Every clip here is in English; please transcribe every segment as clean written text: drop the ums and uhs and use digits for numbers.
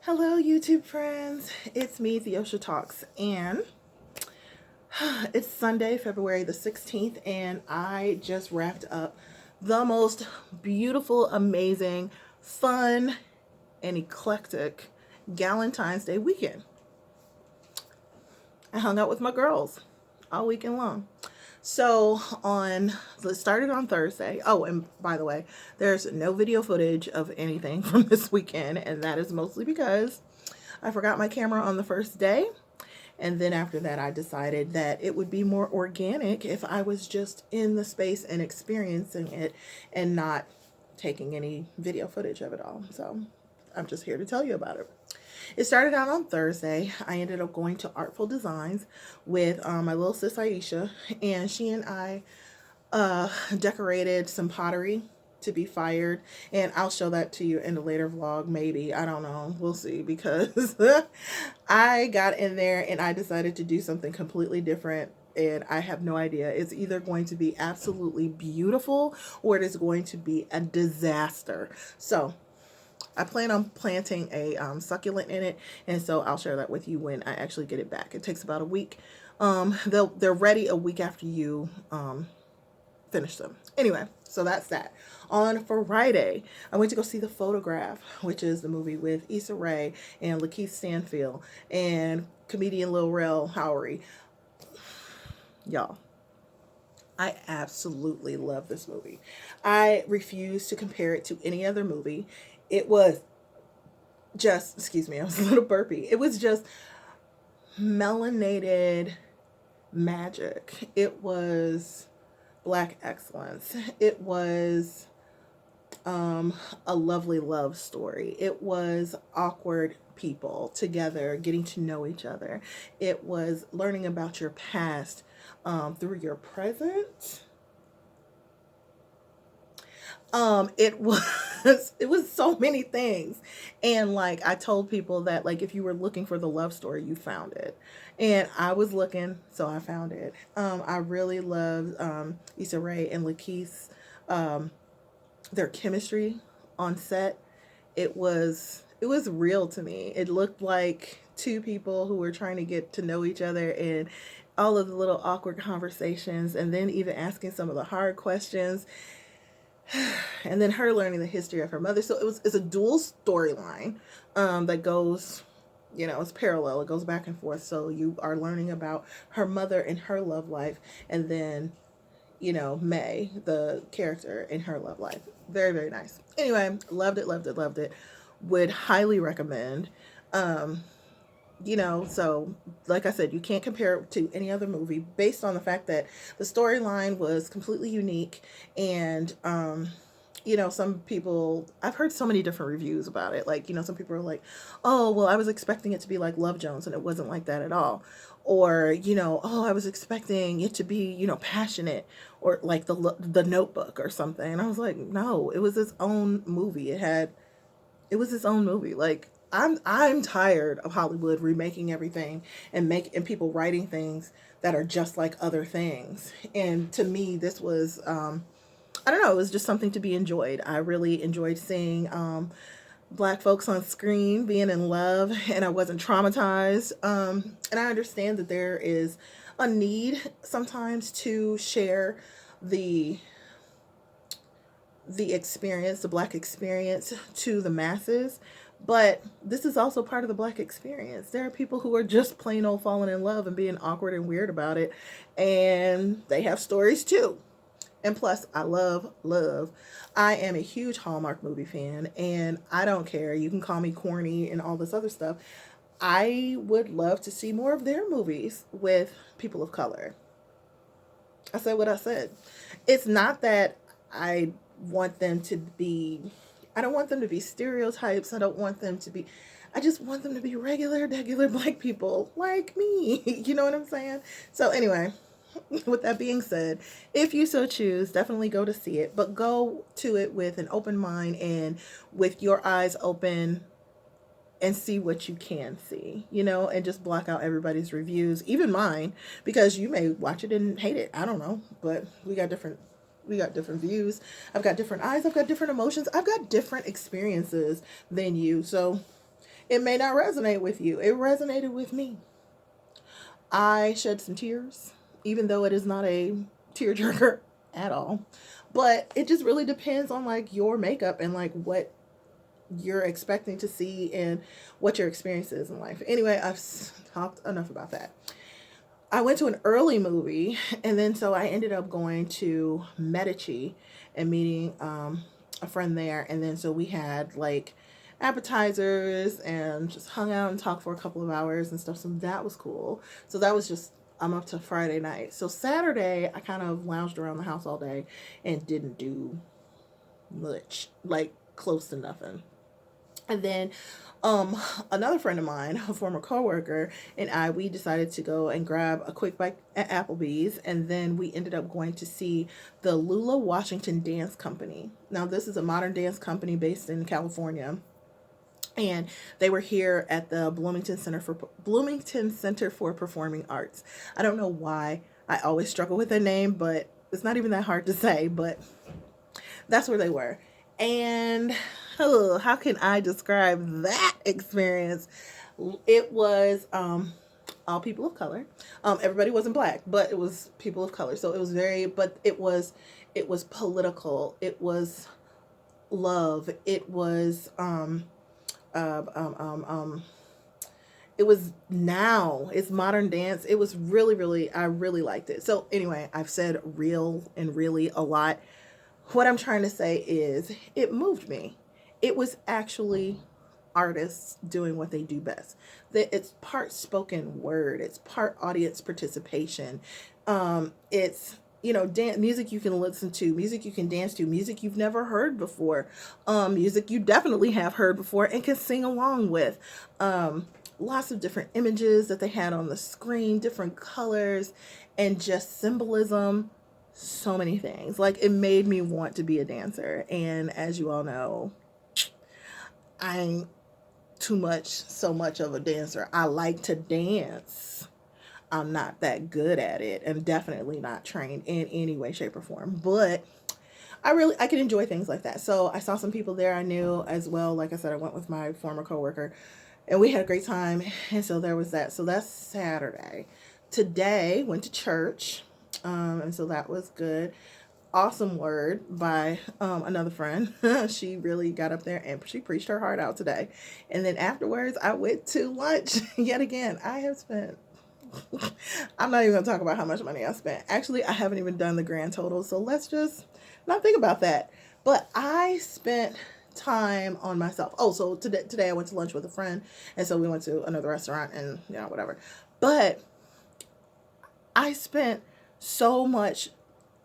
Hello, YouTube friends. It's me, Theosha Talks, and it's Sunday, February the 16th, and I just wrapped up the most beautiful, amazing, fun, and eclectic Galentines Day weekend. I hung out with my girls all weekend long. So it started on Thursday. Oh, and by the way, there's no video footage of anything from this weekend, and that is mostly because I forgot my camera on the first day. And then after that, I decided that it would be more organic if I was just in the space and experiencing it and not taking any video footage of it all. So I'm just here to tell you about it. It started out on Thursday. I ended up going to Artful Designs with my little sis Aisha, and she and I decorated some pottery to be fired, and I'll show that to you in a later vlog, maybe. I don't know, we'll see, because I got in there and I decided to do something completely different, and I have no idea. It's either going to be absolutely beautiful or it is going to be a disaster. So I plan on planting a succulent in it, and so I'll share that with you when I actually get it back. It takes about a week. They're ready a week after you finish them. Anyway, so that's that. On Friday, I went to go see The Photograph, which is the movie with Issa Rae and Lakeith Stanfield and comedian Lil Rel Howery. Y'all, I absolutely love this movie. I refuse to compare it to any other movie. It was just, excuse me, I was a little burpy. It was just melanated magic. It was Black excellence. It was a lovely love story. It was awkward people together getting to know each other. It was learning about your past through your present. It was it was so many things, and like I told people that, like, if you were looking for the love story, you found it, and I was looking, so I found it. I really loved Issa Rae and Lakeith's their chemistry on set. It was real to me. It looked like two people who were trying to get to know each other, and all of the little awkward conversations, and then even asking some of the hard questions, and then her learning the history of her mother. So it's a dual storyline that goes, it's parallel. It goes back and forth. So you are learning about her mother and her love life, and then May, the character, in her love life. Very, very nice. Anyway, loved it, loved it, loved it. Would highly recommend. So like I said, you can't compare it to any other movie based on the fact that the storyline was completely unique, and some people, I've heard so many different reviews about it. Like, some people are like, oh, well, I was expecting it to be like Love Jones, and it wasn't like that at all. Or, oh, I was expecting it to be, passionate, or like the Notebook or something. And I was like, no, it was its own movie. It was its own movie. Like, I'm tired of Hollywood remaking everything and people writing things that are just like other things. And to me, this was I don't know, it was just something to be enjoyed. I really enjoyed seeing Black folks on screen being in love, and I wasn't traumatized. And I understand that there is a need sometimes to share the experience, the Black experience, to the masses. But this is also part of the Black experience. There are people who are just plain old falling in love and being awkward and weird about it, and they have stories too. And plus, I love love. I am a huge Hallmark movie fan, and I don't care. You can call me corny and all this other stuff. I would love to see more of their movies with people of color. I said what I said. It's not that I want them to be, I don't want them to be stereotypes. I don't want them to be, I just want them to be regular Black people like me. You know what I'm saying? So anyway, with that being said, if you so choose, definitely go to see it, but go to it with an open mind and with your eyes open, and see what you can see, and just block out everybody's reviews, even mine, because you may watch it and hate it. I don't know, but we got different views. I've got different eyes. I've got different emotions. I've got different experiences than you. So It may not resonate with you. It resonated with me. I shed some tears, even though it is not a tearjerker at all. But it just really depends on like your makeup and like what you're expecting to see and what your experience is in life. Anyway, I've talked enough about that. I went to an early movie, and then so I ended up going to Medici and meeting a friend there, and then so we had like appetizers and just hung out and talked for a couple of hours and stuff. So that was cool. So that was just I'm up to Friday night. So Saturday I kind of lounged around the house all day and didn't do much, like close to nothing. And then another friend of mine, a former coworker, and we decided to go and grab a quick bite at Applebee's, and then we ended up going to see the Lula Washington Dance Company. Now, this is a modern dance company based in California, and they were here at the Bloomington Center for Performing Arts. I don't know why I always struggle with their name, but it's not even that hard to say, but that's where they were. And oh, how can I describe that experience? It was all people of color. Everybody wasn't black, but it was people of color. So it was but it was political. It was love. Uh, um, um, um, it was now. It's modern dance. It was really, I really liked it. So anyway, I've said real and really a lot. What I'm trying to say is it moved me. It was actually artists doing what they do best. It's part spoken word. It's part audience participation. It's music you can listen to, music you can dance to, music you've never heard before, music you definitely have heard before and can sing along with. Lots of different images that they had on the screen, different colors, and just symbolism. So many things. Like it made me want to be a dancer. And as you all know, I ain't so much of a dancer. I like to dance. I'm not that good at it and definitely not trained in any way, shape, or form. But I can enjoy things like that. So I saw some people there I knew as well. Like I said, I went with my former coworker and we had a great time. And so there was that. So that's Saturday. Today went to church. And so that was good. Awesome word by another friend. She really got up there and she preached her heart out today. And then afterwards, I went to lunch yet again. I have spent, I'm not even going to talk about how much money I spent. Actually, I haven't even done the grand total. So let's just not think about that. But I spent time on myself. Oh, so today I went to lunch with a friend. And so we went to another restaurant and, whatever. But I spent so much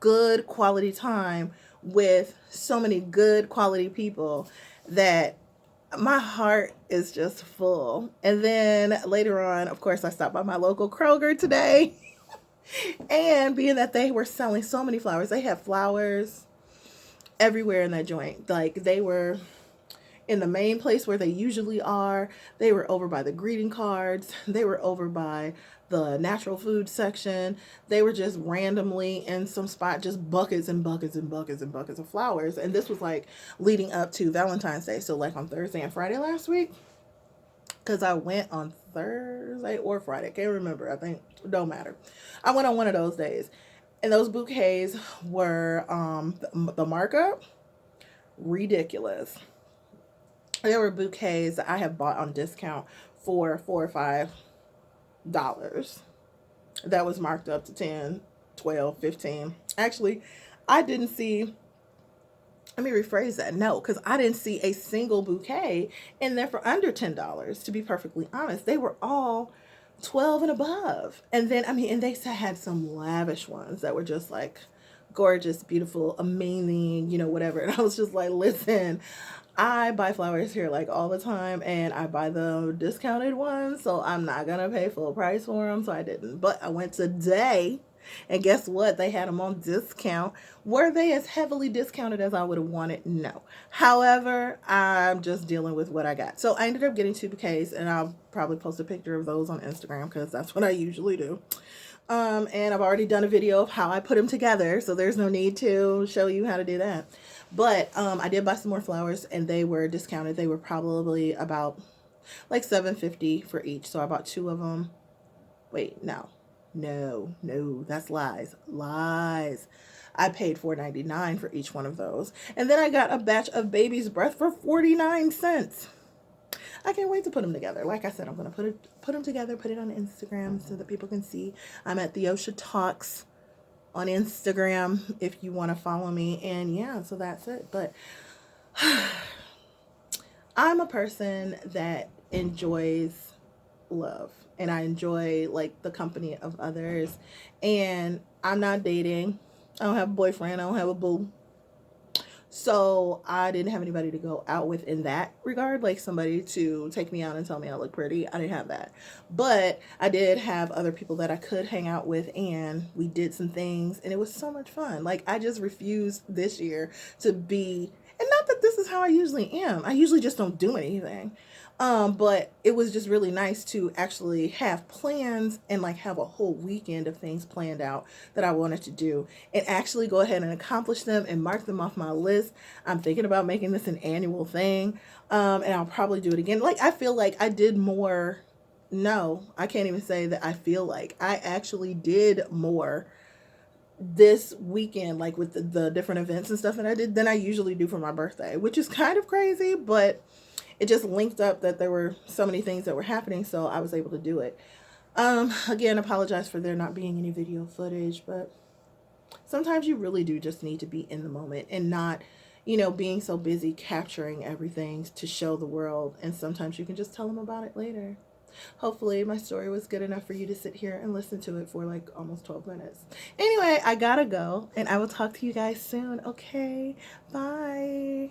good quality time with so many good quality people that my heart is just full. And then later on, of course, I stopped by my local Kroger today. And being that they were selling so many flowers, they had flowers everywhere in that joint. Like they were in the main place where they usually are. They were over by the greeting cards. They were over by the natural food section. They were just randomly in some spot, just buckets and buckets and buckets and buckets of flowers. And this was like leading up to Valentine's Day. So like on Thursday and Friday last week, because I went on Thursday or Friday. Can't remember. I think, don't matter. I went on one of those days. And those bouquets were the markup, ridiculous. There were bouquets that I have bought on discount for $4 or $5 that was marked up to 10, 12, 15. Actually, I didn't see, let me rephrase that. No, because I didn't see a single bouquet in there for under $10, to be perfectly honest. They were all 12 and above. And then, and they had some lavish ones that were just like gorgeous, beautiful, amazing, whatever. And I was just like, listen, I buy flowers here like all the time and I buy the discounted ones, so I'm not gonna pay full price for them, so I didn't. But I went today and guess what? They had them on discount. Were they as heavily discounted as I would have wanted? No. However, I'm just dealing with what I got. So I ended up getting 2 bouquets and I'll probably post a picture of those on Instagram because that's what I usually do. And I've already done a video of how I put them together, so there's no need to show you how to do that. But I did buy some more flowers and they were discounted. They were probably about like $7.50 for each. So I bought two of them. Wait, no, that's lies, lies. I paid $4.99 for each one of those, and then I got a batch of baby's breath for 49 cents. I can't wait to put them together. Like I said, I'm gonna put them together, put it on Instagram so that people can see. I'm at Theosha Talks on Instagram if you want to follow me. And yeah, so that's it. But I'm a person that enjoys love, and I enjoy like the company of others. And I'm not dating. I don't have a boyfriend. I don't have a boo. So I didn't have anybody to go out with in that regard, like somebody to take me out and tell me I look pretty. I didn't have that. But I did have other people that I could hang out with, and we did some things, and it was so much fun. Like, I just refused this year to be, and not that this is how I usually am. I usually just don't do anything. But it was just really nice to actually have plans and like have a whole weekend of things planned out that I wanted to do and actually go ahead and accomplish them and mark them off my list. I'm thinking about making this an annual thing. And I'll probably do it again. Like, I feel like I did more. No, I can't even say that I feel like I actually did more this weekend, like with the different events and stuff that I did, than I usually do for my birthday, which is kind of crazy, but it just linked up that there were so many things that were happening, so I was able to do it. Again, apologize for there not being any video footage, but sometimes you really do just need to be in the moment and not, being so busy capturing everything to show the world. And sometimes you can just tell them about it later. Hopefully, my story was good enough for you to sit here and listen to it for like almost 12 minutes. Anyway, I gotta go, and I will talk to you guys soon. Okay, bye.